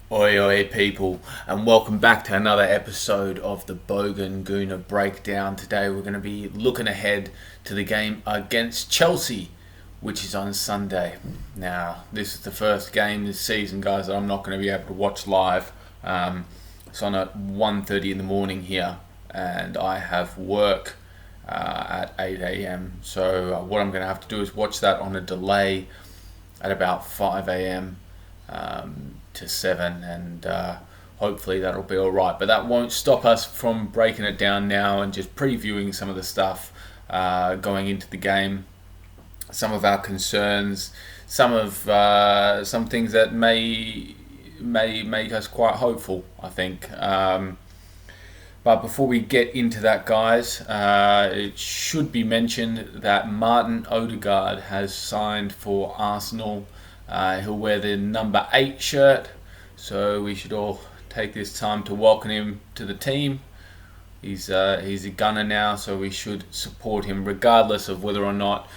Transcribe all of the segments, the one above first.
Oi oi people, and welcome back to another episode of the Bogan Gooner breakdown. Today we're going to be looking ahead to the game against Chelsea, which is on Sunday. Now, this is the first game this season, guys, that I'm not going to be able to watch live. It's on at 1:30 in the morning here, and I have work at 8 a.m. So what I'm going to have to do is watch that on a delay at about 5 a.m. To 7, and hopefully that'll be alright. But that won't stop us from breaking it down now and just previewing some of the stuff going into the game, some of our concerns, some things that may make us quite hopeful, I think. But before we get into that, guys, it should be mentioned that Martin Odegaard has signed for Arsenal. He'll wear the number 8 shirt, so we should all take this time to welcome him to the team. He's a gunner now, so we should support him regardless of whether or not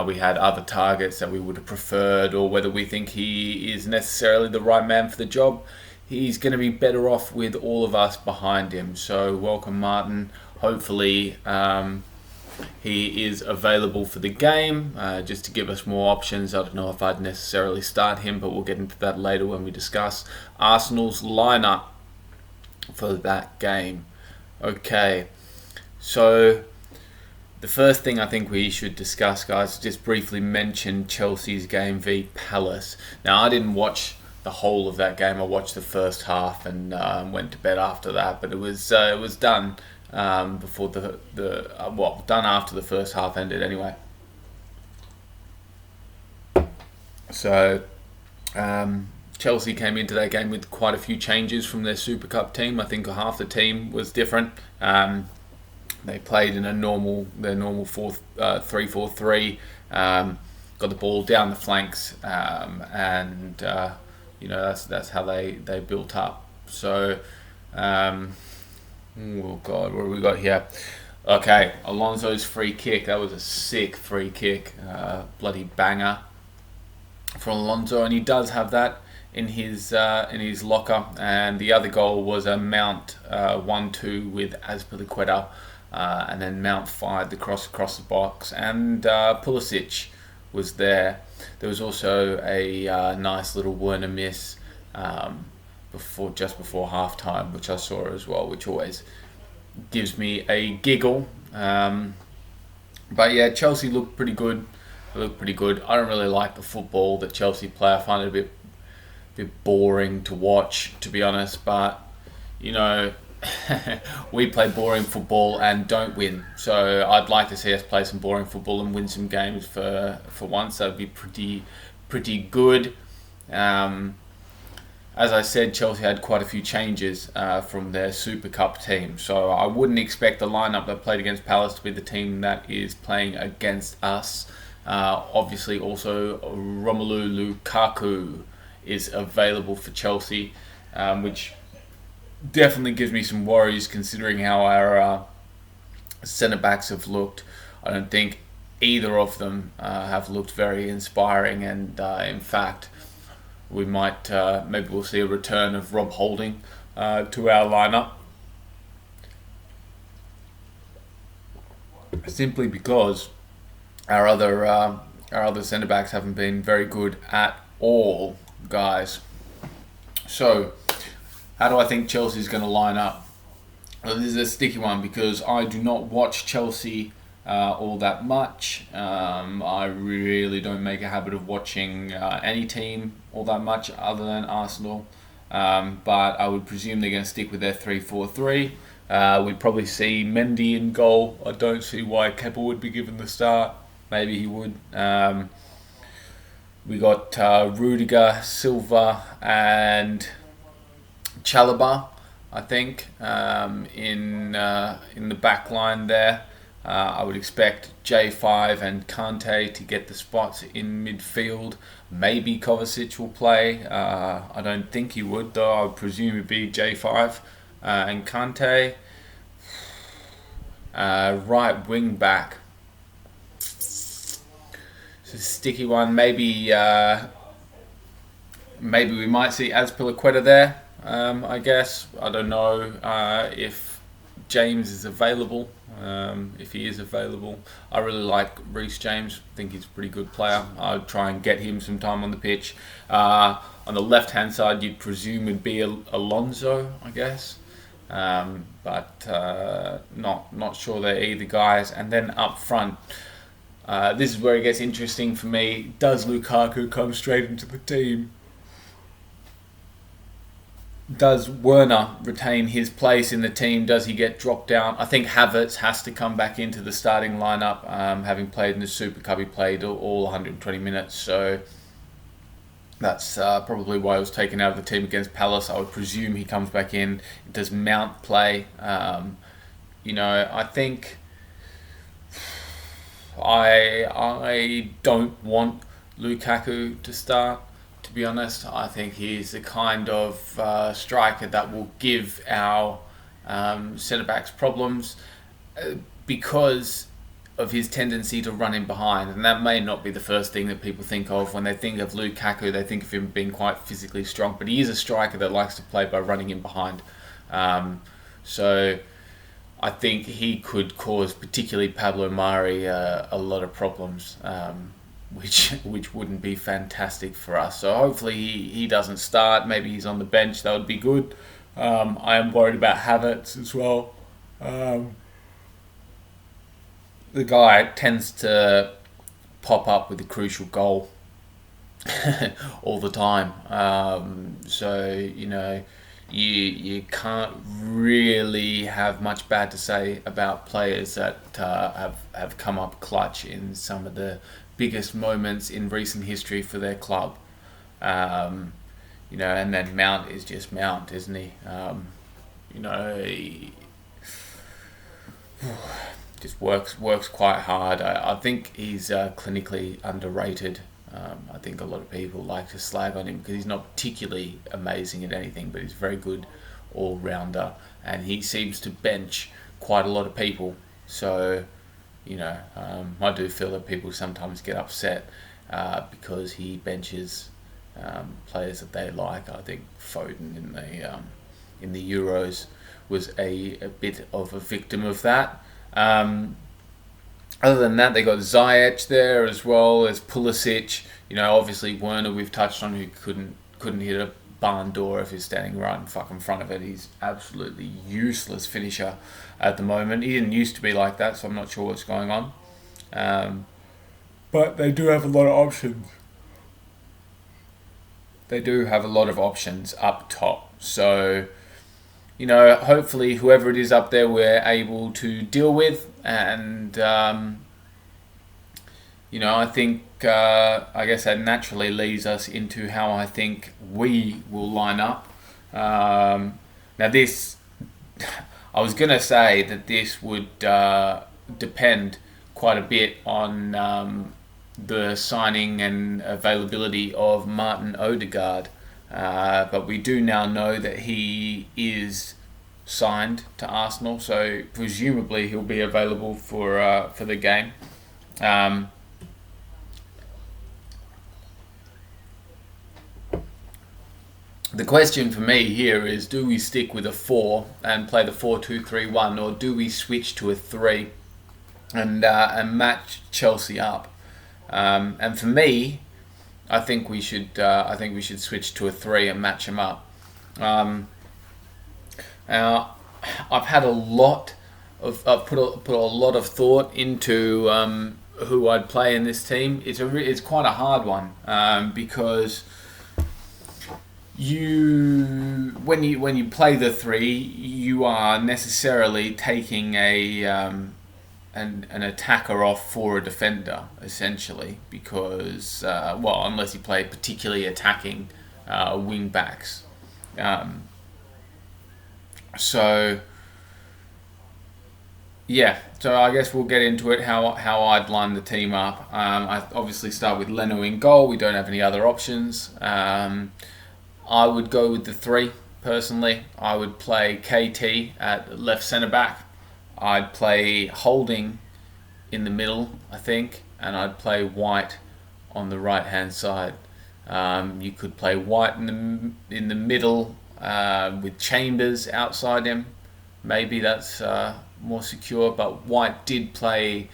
we had other targets that we would have preferred, or whether we think he is necessarily the right man for the job. He's going to be better off with all of us behind him. So welcome, Martin. Hopefully he is available for the game, just to give us more options. I don't know if I'd necessarily start him, but we'll get into that later when we discuss Arsenal's lineup for that game. Okay, so the first thing I think we should discuss, guys, is just briefly mention Chelsea's game v Palace. Now, I didn't watch the whole of that game. I watched the first half and went to bed after that, but it was done before done after the first half ended anyway. So Chelsea came into that game with quite a few changes from their Super Cup team. I think half the team was different. They played in their normal 3-4-3. Got the ball down the flanks, and that's how they built up. So. Oh God, what have we got here? Okay, Alonso's free kick. That was a sick free kick. Bloody banger from Alonso, and he does have that in his locker. And the other goal was a Mount 1-2 with Azpilicueta, and then Mount fired the cross across the box, and Pulisic was there. There was also a nice little Werner miss just before half time, which I saw as well, which always gives me a giggle. But yeah, Chelsea looked pretty good. I don't really like the football that Chelsea play. I find it a bit boring to watch, to be honest. But we play boring football and don't win. So I'd like to see us play some boring football and win some games for once. That'd be pretty good. As I said, Chelsea had quite a few changes from their Super Cup team, so I wouldn't expect the lineup that played against Palace to be the team that is playing against us. Obviously, also Romelu Lukaku is available for Chelsea, which definitely gives me some worries considering how our centre-backs have looked. I don't think either of them have looked very inspiring, and in fact, we might maybe we'll see a return of Rob Holding to our lineup, simply because our other centre backs haven't been very good at all, guys. So, how do I think Chelsea's going to line up? Well, this is a sticky one because I do not watch Chelsea all that much. I really don't make a habit of watching any team all that much other than Arsenal. But I would presume they're going to stick with their 3-4-3. We'd probably see Mendy in goal. I don't see why Kepa would be given the start. Maybe he would. We got Rudiger, Silva, and Chalobah, I think, in the back line there. I would expect J5 and Kante to get the spots in midfield. Maybe Kovacic will play. I don't think he would, though. I would presume it would be J5 and Kante. Right wing back. It's a sticky one. Maybe maybe we might see Azpilicueta there. I guess I don't know if James is available. If he is available, I really like Reece James. I think he's a pretty good player. I would try and get him some time on the pitch. On the left-hand side, you'd presume would be Alonso, I guess, but not sure they're either guys. And then up front, this is where it gets interesting for me. Does Lukaku come straight into the team? Does Werner retain his place in the team? Does he get dropped down? I think Havertz has to come back into the starting lineup. Having played in the Super Cup, he played all 120 minutes. So that's probably why he was taken out of the team against Palace. I would presume he comes back in. Does Mount play? I think I don't want Lukaku to start. To be honest, I think he's the kind of striker that will give our centre-backs problems because of his tendency to run in behind. And that may not be the first thing that people think of. When they think of Lukaku, they think of him being quite physically strong. But he is a striker that likes to play by running in behind. So I think he could cause particularly Pablo Mari a lot of problems. Which wouldn't be fantastic for us. So hopefully he doesn't start. Maybe he's on the bench. That would be good. I am worried about Havertz as well. The guy tends to pop up with a crucial goal all the time. You can't really have much bad to say about players that have come up clutch in some of the biggest moments in recent history for their club. And then Mount is just Mount, isn't he? He just works quite hard. I think he's clinically underrated. I think a lot of people like to slag on him because he's not particularly amazing at anything, but he's a very good all-rounder, and he seems to bench quite a lot of people. So I do feel that people sometimes get upset because he benches players that they like. I think Foden in the Euros was a bit of a victim of that. Other than that, they got Ziyech there as well as Pulisic. Obviously Werner we've touched on, who couldn't hit a barn door if he's standing right in fucking front of it. He's absolutely useless finisher at the moment. He didn't used to be like that, so I'm not sure what's going on. But they do have a lot of options. They do have a lot of options up top. So, hopefully whoever it is up there we're able to deal with. And, I think, I guess that naturally leads us into how I think we will line up. Now this, I was going to say that this would depend quite a bit on the signing and availability of Martin Odegaard. But we do now know that he is signed to Arsenal, so presumably he'll be available for the game. The question for me here is, do we stick with a 4 and play the 4-2-3-1, or do we switch to a 3 and match Chelsea up? And for me, I think we should switch to a 3 and match them up. Now, I've had I've put a lot of thought into who I'd play in this team. It's quite a hard one because when you play the 3, you are necessarily taking an attacker off for a defender, essentially, because unless you play particularly attacking wing backs. So I guess we'll get into it, how I'd line the team up. I obviously start with Leno in goal. We don't have any other options. I would go with the 3, personally. I would play KT at left centre-back. I'd play Holding in the middle, I think, and I'd play White on the right-hand side. You could play White in the middle with Chambers outside him. Maybe that's more secure. But White did play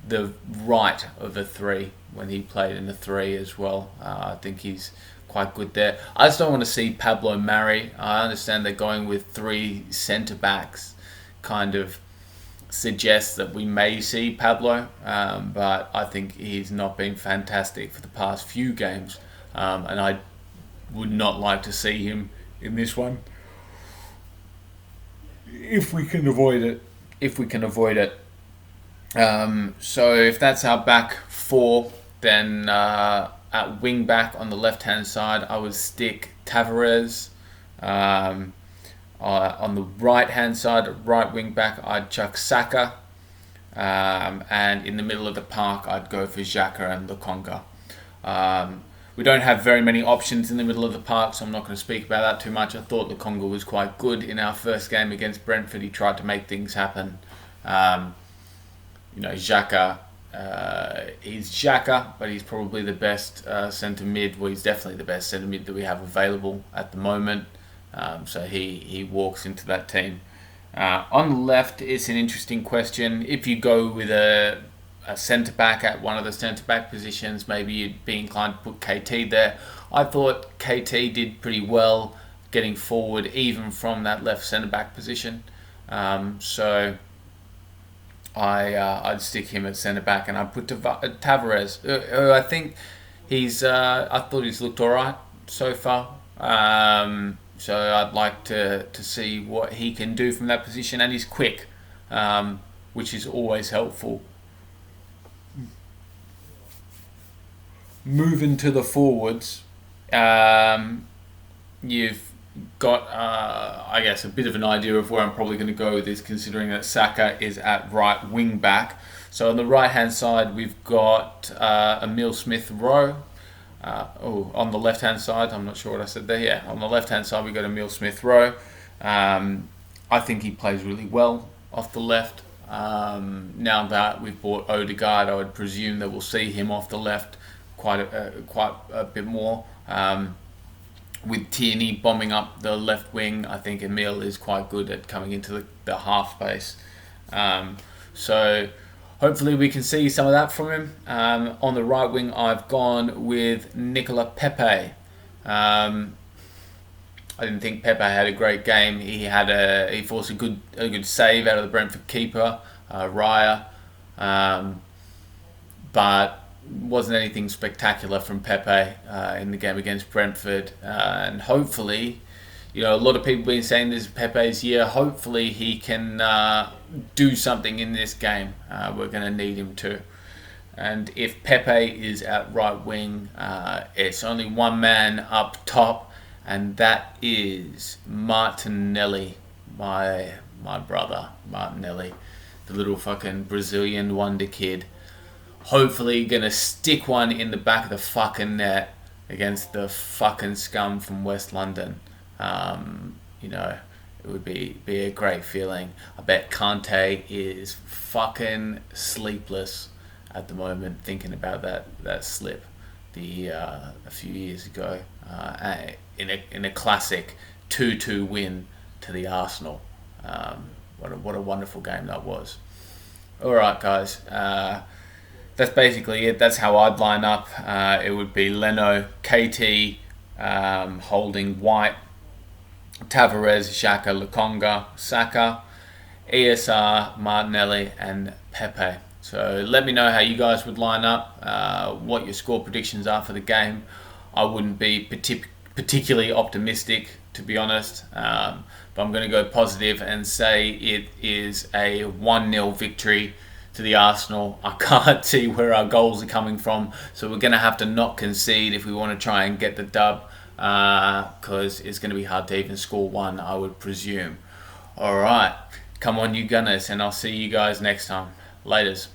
the right of a three when he played in the three as well. I think he's quite good there. I just don't want to see Pablo Mari. I understand they're going with three centre backs, kind of suggests that we may see Pablo, but I think he's not been fantastic for the past few games, and I would not like to see him in this one if we can avoid it. So if that's our back four, then at wing back on the left hand side, I would stick Tavares. On the right hand side, right wing back, I'd chuck Saka. And in the middle of the park, I'd go for Xhaka and Lokonga. We don't have very many options in the middle of the park, so I'm not going to speak about that too much. I thought Lokonga was quite good in our first game against Brentford. He tried to make things happen. Xhaka, he's Xhaka, but he's probably the best centre mid. Well, he's definitely the best centre mid that we have available at the moment. So he walks into that team. On the left, it's an interesting question. If you go with a centre back at one of the centre back positions, maybe you'd be inclined to put KT there. I thought KT did pretty well getting forward, even from that left centre back position. So I'd stick him at centre back, and I'd put Tavares. I think I thought he's looked alright so far. So I'd like to see what he can do from that position, and he's quick, which is always helpful. Moving to the forwards, you've got, I guess, a bit of an idea of where I'm probably going to go with this, considering that Saka is at right wing back. So on the right hand side, we've got Emile Smith-Rowe. On the left hand side, I'm not sure what I said there. Yeah, on the left hand side, we've got Emile Smith-Rowe. I think he plays really well off the left. Now that we've bought Odegaard, I would presume that we'll see him off the left quite a bit more. With Tierney bombing up the left wing, I think Emile is quite good at coming into the half space. So hopefully we can see some of that from him. On the right wing, I've gone with Nicola Pepe. I didn't think Pepe had a great game. He forced a good save out of the Brentford keeper, Raya, but wasn't anything spectacular from Pepe in the game against Brentford. And hopefully, a lot of people have been saying this is Pepe's year. Hopefully he can do something in this game. We're going to need him to. And if Pepe is at right wing, it's only one man up top, and that is Martinelli, my brother Martinelli, the little fucking Brazilian wonder kid. Hopefully gonna stick one in the back of the fucking net against the fucking scum from West London. It would be a great feeling. I bet Kante is fucking sleepless at the moment thinking about that slip a few years ago in a classic 2-2 win to the Arsenal. What a wonderful game that was. All right, guys. That's basically it. That's how I'd line up. It would be Leno, KT, holding White, Tavares, Xhaka, Lokonga, Saka, ESR, Martinelli, and Pepe. So let me know how you guys would line up, what your score predictions are for the game. I wouldn't be particularly optimistic, to be honest, but I'm going to go positive and say it is a 1-0 victory to the Arsenal. I can't see where our goals are coming from, so we're going to have to not concede if we want to try and get the dub, because it's going to be hard to even score one, I would presume. Alright, come on you Gunners, and I'll see you guys next time. Laters.